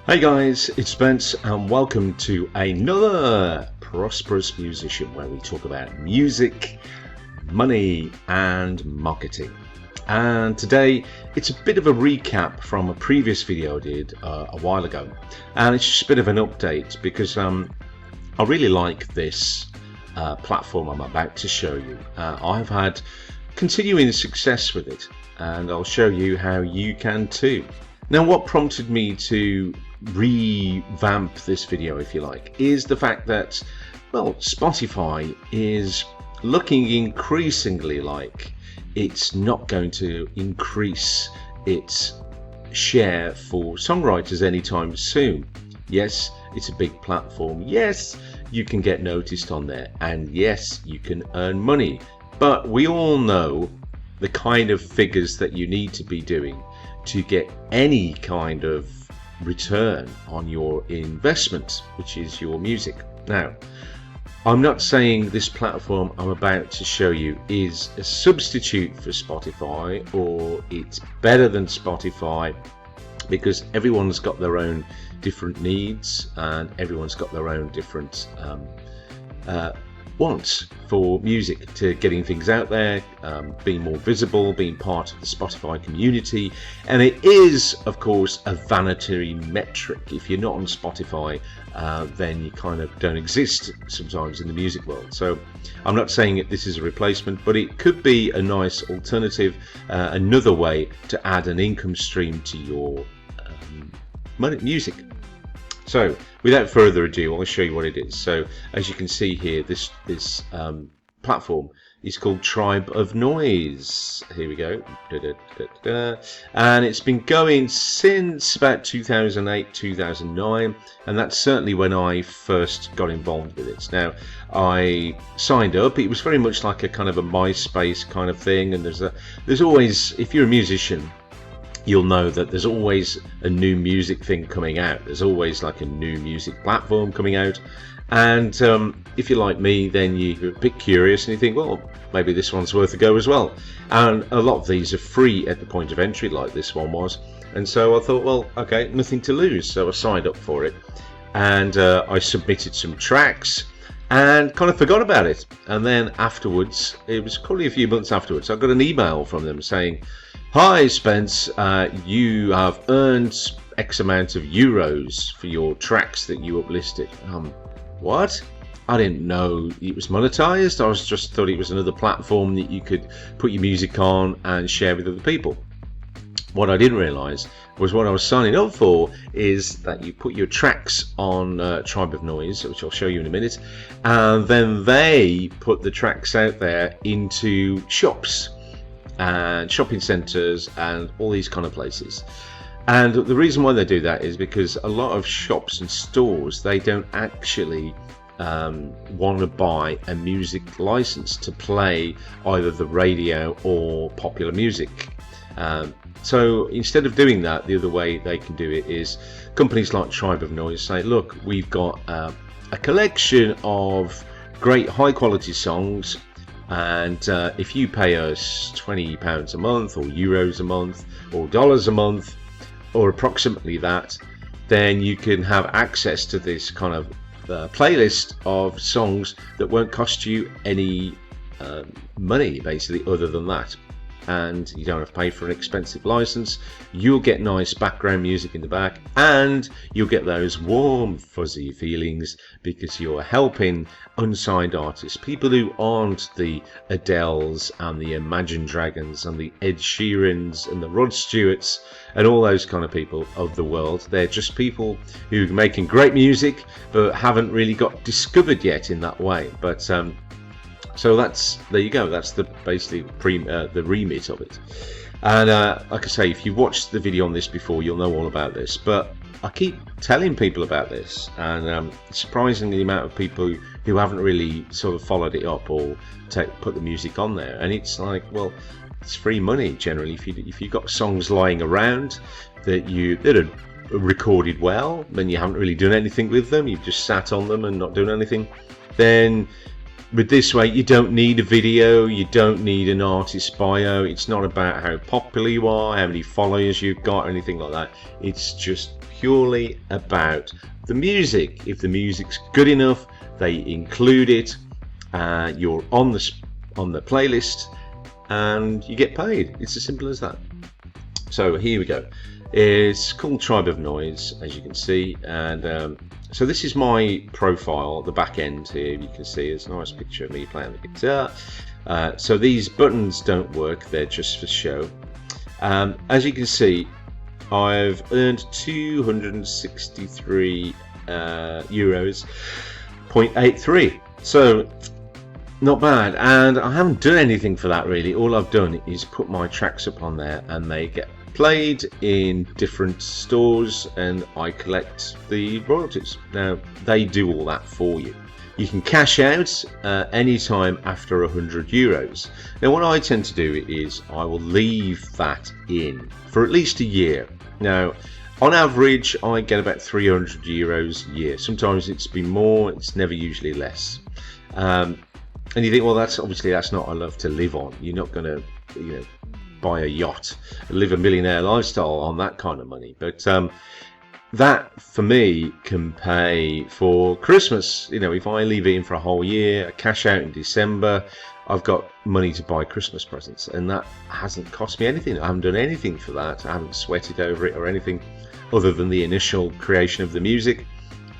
Hey guys, it's Spence and welcome to another Prosperous Musician where we talk about music, money and marketing. And today it's a bit of a recap from a previous video I did a while ago, and it's just a bit of an update because I really like this platform I'm about to show you. I've had continuing success with it and I'll show you how you can too. Now, what prompted me to revamp this video, if you like, is the fact that, well, Spotify is looking increasingly like it's not going to increase its share for songwriters anytime soon. Yes, it's a big platform. Yes, you can get noticed on there, and yes, you can earn money. But we all know the kind of figures that you need to be doing to get any kind of return on your investment, which is your music. Now, I'm not saying this platform I'm about to show you is a substitute for Spotify or it's better than Spotify, because everyone's got their own different needs and everyone's got their own different wants for music, to getting things out there, being more visible, being part of the Spotify community. And it is, of course, a vanity metric. If you're not on Spotify, then you kind of don't exist sometimes in the music world. So I'm not saying that this is a replacement, but it could be a nice alternative, another way to add an income stream to your music. So without further ado, I'll show you what it is. So as you can see here, this platform is called Tribe of Noise. Here we go. And it's been going since about 2008, 2009, and that's certainly when I first got involved with it. Now, I signed up. It was very much like a kind of a MySpace kind of thing, and there's always, if you're a musician, you'll know that there's always a new music thing coming out. There's always like a new music platform coming out. And if you're like me, then you're a bit curious and you think, well, maybe this one's worth a go as well. And a lot of these are free at the point of entry, like this one was. And so I thought, well, okay, nothing to lose. So I signed up for it. And I submitted some tracks and kind of forgot about it. And then afterwards, it was probably a few months afterwards, I got an email from them saying, "Hi Spence, you have earned X amount of euros for your tracks that you uplisted." What? I didn't know it was monetized. I just thought it was another platform that you could put your music on and share with other people. What I didn't realize was what I was signing up for is that you put your tracks on Tribe of Noise, which I'll show you in a minute, and then they put the tracks out there into shops and shopping centers and all these kind of places. And the reason why they do that is because a lot of shops and stores, they don't actually want to buy a music license to play either the radio or popular music. So instead of doing that, the other way they can do it is companies like Tribe of Noise say, look, we've got a collection of great high quality songs, and if you pay us £20 a month or euros a month or dollars a month or approximately that, then you can have access to this kind of playlist of songs that won't cost you any money, basically, other than that. And you don't have to pay for an expensive license. You'll get nice background music in the back, and you'll get those warm fuzzy feelings because you're helping unsigned artists, people who aren't the Adeles and the Imagine Dragons and the Ed Sheerans and the Rod Stewarts and all those kind of people of the world. They're just people who are making great music but haven't really got discovered yet in that way. But so there you go. That's basically the remit of it. And like I say, if you've watched the video on this before, you'll know all about this. But I keep telling people about this, and surprisingly, the amount of people who haven't really sort of followed it up or put the music on there. And it's like, well, it's free money generally. If you've got songs lying around that are recorded well, then you haven't really done anything with them. You've just sat on them and not done anything. Then with this way, you don't need a video, you don't need an artist bio. It's not about how popular you are, how many followers you've got, or anything like that. It's just purely about the music. If the music's good enough, they include it. You're on the playlist, and you get paid. It's as simple as that. So here we go. It's called Tribe of Noise, as you can see, and so this is my profile, the back end here. You can see it's a nice picture of me playing the guitar. So these buttons don't work, they're just for show. As you can see, I've earned 263 euros 0.83, so not bad, and I haven't done anything for that really. All I've done is put my tracks up on there, and they get played in different stores, and I collect the royalties. Now they do all that for you. You can cash out anytime after 100 euros. Now what I tend to do is I will leave that in for at least a year. Now on average I get about 300 euros a year. Sometimes it's been more, it's never usually less. And you think, well, that's not enough to live on. You're not going to, buy a yacht, live a millionaire lifestyle on that kind of money. But that for me can pay for Christmas. If I leave it in for a whole year, I cash out in December, I've got money to buy Christmas presents, and that hasn't cost me anything. I haven't done anything for that. I haven't sweated over it or anything other than the initial creation of the music.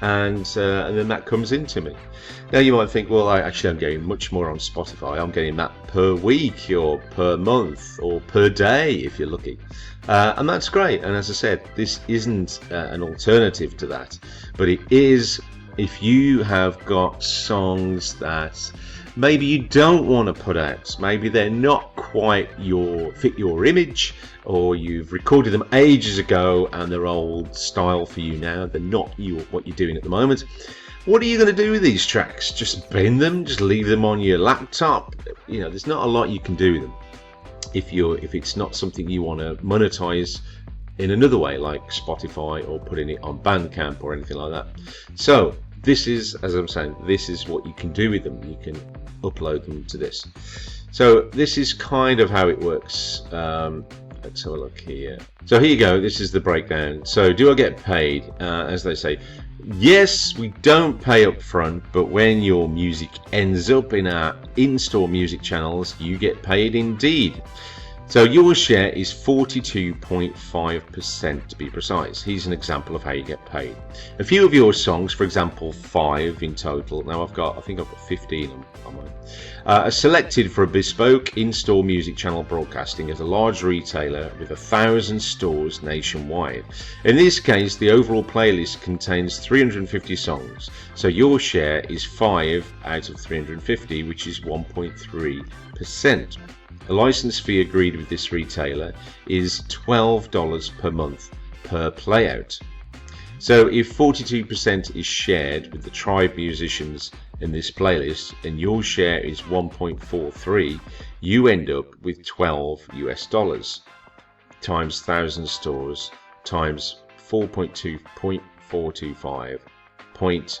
And then that comes into me. Now you might think, well, I'm getting much more on Spotify. I'm getting that per week or per month or per day if you're lucky, and that's great. And as I said, this isn't an alternative to that, but it is if you have got songs that maybe you don't want to put out. Maybe they're not quite fit your image, or you've recorded them ages ago and they're old style for you now. They're not what you're doing at the moment. What are you going to do with these tracks? Just bin them? Just leave them on your laptop? There's not a lot you can do with them if it's not something you want to monetize in another way, like Spotify or putting it on Bandcamp or anything like that. So this is, as I'm saying, this is what you can do with them. You can upload them to this. So this is kind of how it works. Let's have a look here. So here you go. This is the breakdown. So do I get paid? As they say, yes, we don't pay up front, but when your music ends up in our in-store music channels, you get paid indeed. So your share is 42.5% to be precise. Here's an example of how you get paid. A few of your songs, for example 5 in total, now I think I've got 15 on mine, are selected for a bespoke in-store music channel broadcasting at a large retailer with 1,000 stores nationwide. In this case, the overall playlist contains 350 songs, so your share is 5 out of 350, which is 1.3%. A license fee agreed with this retailer is $12 per month per playout. So if 42% is shared with the tribe musicians in this playlist and your share is 1.43, you end up with $12 times 1,000 stores times 4.2.425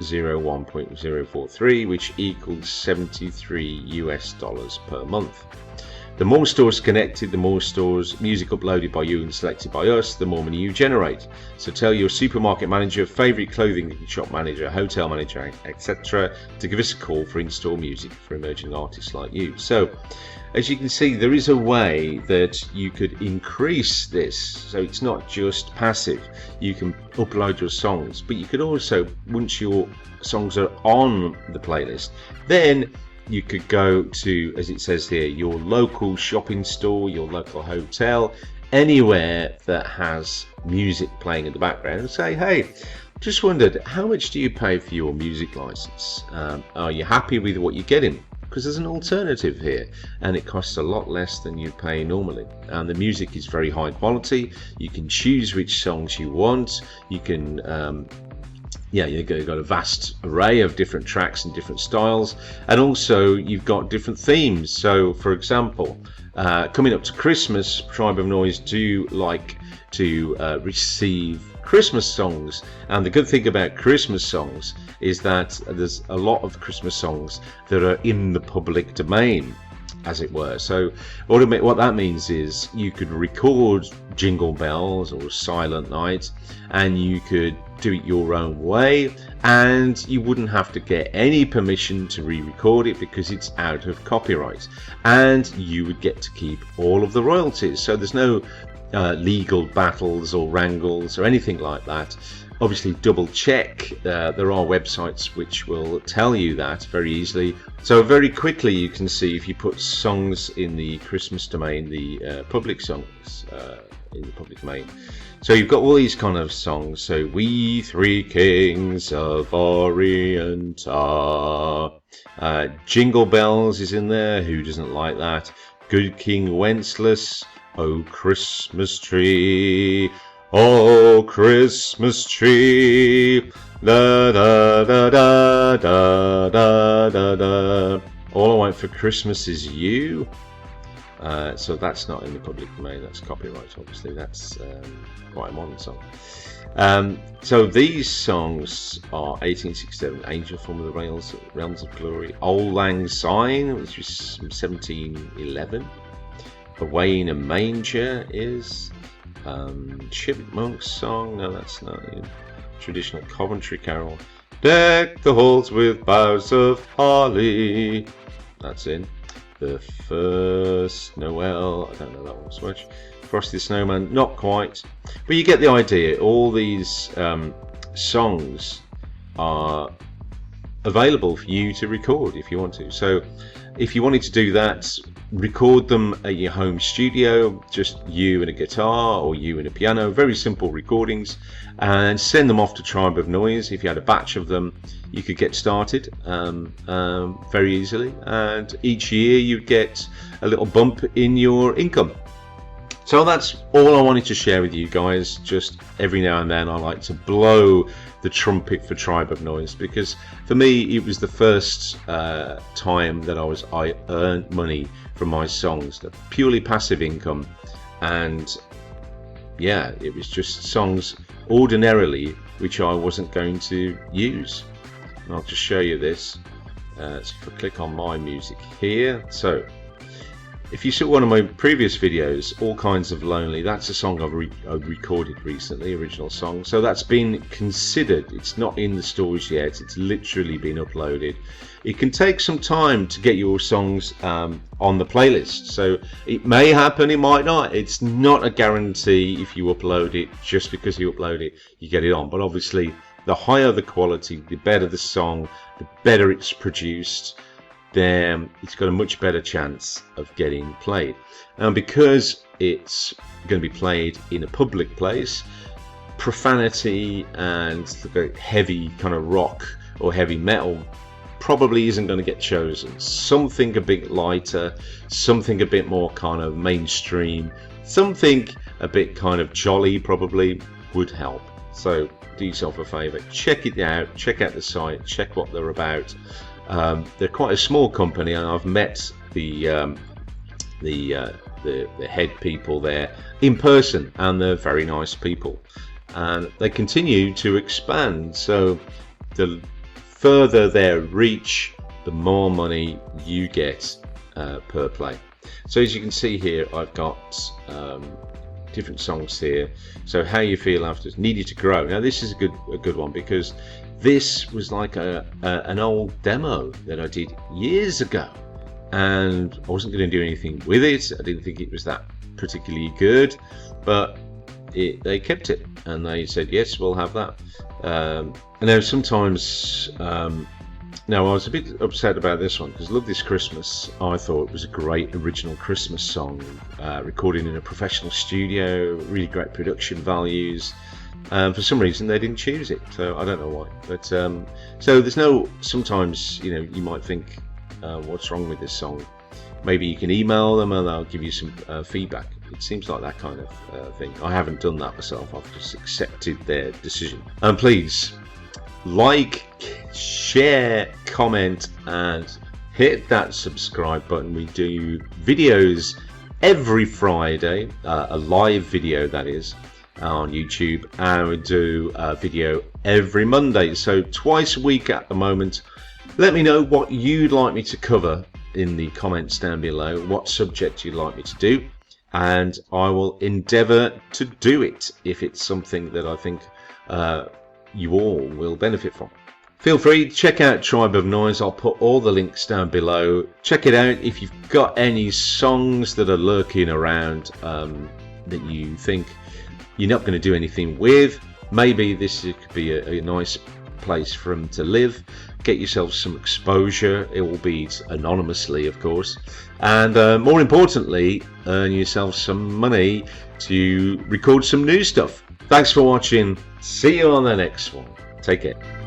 0.043, which equals $73 per month. The more stores connected, the more stores music uploaded by you and selected by us, the more money you generate. So tell your supermarket manager, favorite clothing shop manager, hotel manager, etc. to give us a call for in-store music for emerging artists like you. So as you can see, there is a way that you could increase this, so it's not just passive. You can upload your songs, but you could also, once your songs are on the playlist, then you could go to, as it says here, your local shopping store, your local hotel, anywhere that has music playing in the background, and say, hey, just wondered, how much do you pay for your music license? Are you happy with what you're getting? Because there's an alternative here, and it costs a lot less than you pay normally, and the music is very high quality. You can choose which songs you want. You can you've got a vast array of different tracks and different styles, and also you've got different themes. So for example, coming up to Christmas, Tribe of Noise do like to receive Christmas songs, and the good thing about Christmas songs is that there's a lot of Christmas songs that are in the public domain, as it were. So what that means is you could record Jingle Bells or Silent Night, and you could do it your own way, and you wouldn't have to get any permission to re-record it because it's out of copyright, and you would get to keep all of the royalties. So there's no legal battles or wrangles or anything like that. Obviously double check, there are websites which will tell you that very easily. So very quickly you can see if you put songs in the Christmas domain, the public songs in the public domain. So you've got all these kind of songs. So We Three Kings of Orient are, Jingle Bells is in there, who doesn't like that? Good King Wenceslas, Oh Christmas Tree, Oh Christmas Tree, da da da da da da da da. All I Want for Christmas Is You. So that's not in the public domain, that's copyright obviously, that's quite a modern song. So these songs are 1867, Angel from the Realms of Glory, Auld Lang Syne, which is from 1711, Away in a Manger is, Chipmunk Song, no that's not in, traditional Coventry Carol, Deck the Halls with Boughs of Holly, that's in. The First Noel, I don't know that one so much. Frosty the Snowman, not quite, but you get the idea. All these songs are available for you to record if you want to. So if you wanted to do that, record them at your home studio, just you and a guitar or you and a piano, very simple recordings, and send them off to Tribe of Noise. If you had a batch of them, you could get started very easily, and each year you'd get a little bump in your income. So that's all I wanted to share with you guys. Just every now and then I like to blow the trumpet for Tribe of Noise, because for me it was the first time that I earned money from my songs, the purely passive income. And yeah, it was just songs ordinarily which I wasn't going to use. And I'll just show you this. So if I click on my music here, so if you saw one of my previous videos, All Kinds of Lonely, that's a song I've recorded recently, original song. So that's been considered. It's not in the stores yet. It's literally been uploaded. It can take some time to get your songs on the playlist. So it may happen, it might not. It's not a guarantee if you upload it, just because you upload it, you get it on. But obviously, the higher the quality, the better the song, the better it's produced, then it's got a much better chance of getting played. And because it's going to be played in a public place, profanity and the heavy kind of rock or heavy metal probably isn't going to get chosen. Something a bit lighter, something a bit more kind of mainstream, something a bit kind of jolly probably would help. So do yourself a favour, check it out, check out the site, check what they're about. They're quite a small company, and I've met the head people there in person, and they're very nice people, and they continue to expand. So the further their reach, the more money you get per play. So as you can see here, I've got different songs here. So How You Feel After, Needed to Grow. Now this is a good one, because this was like an old demo that I did years ago, and I wasn't going to do anything with it. I didn't think it was that particularly good, but they kept it, and they said yes, we'll have that. And now sometimes now I was a bit upset about this one, because Love This Christmas, I thought it was a great original Christmas song, recorded in a professional studio, really great production values. For some reason they didn't choose it, so I don't know why. But so there's no, sometimes you might think, what's wrong with this song? Maybe you can email them and they'll give you some feedback. It seems like that kind of thing. I haven't done that myself, I've just accepted their decision. And please like, share, comment, and hit that subscribe button. We do videos every Friday, a live video that is, on YouTube, and we do a video every Monday, so twice a week at the moment. Let me know what you'd like me to cover in the comments down below, what subject you'd like me to do, and I will endeavour to do it if it's something that I think you all will benefit from. Feel free to check out Tribe of Noise. I'll put all the links down below. Check it out. If you've got any songs that are lurking around that you think you're not going to do anything with, maybe this could be a nice place for them to live. Get yourself some exposure. It will be anonymously, of course, and more importantly, earn yourself some money to record some new stuff. Thanks for watching. See you on the next one. Take care.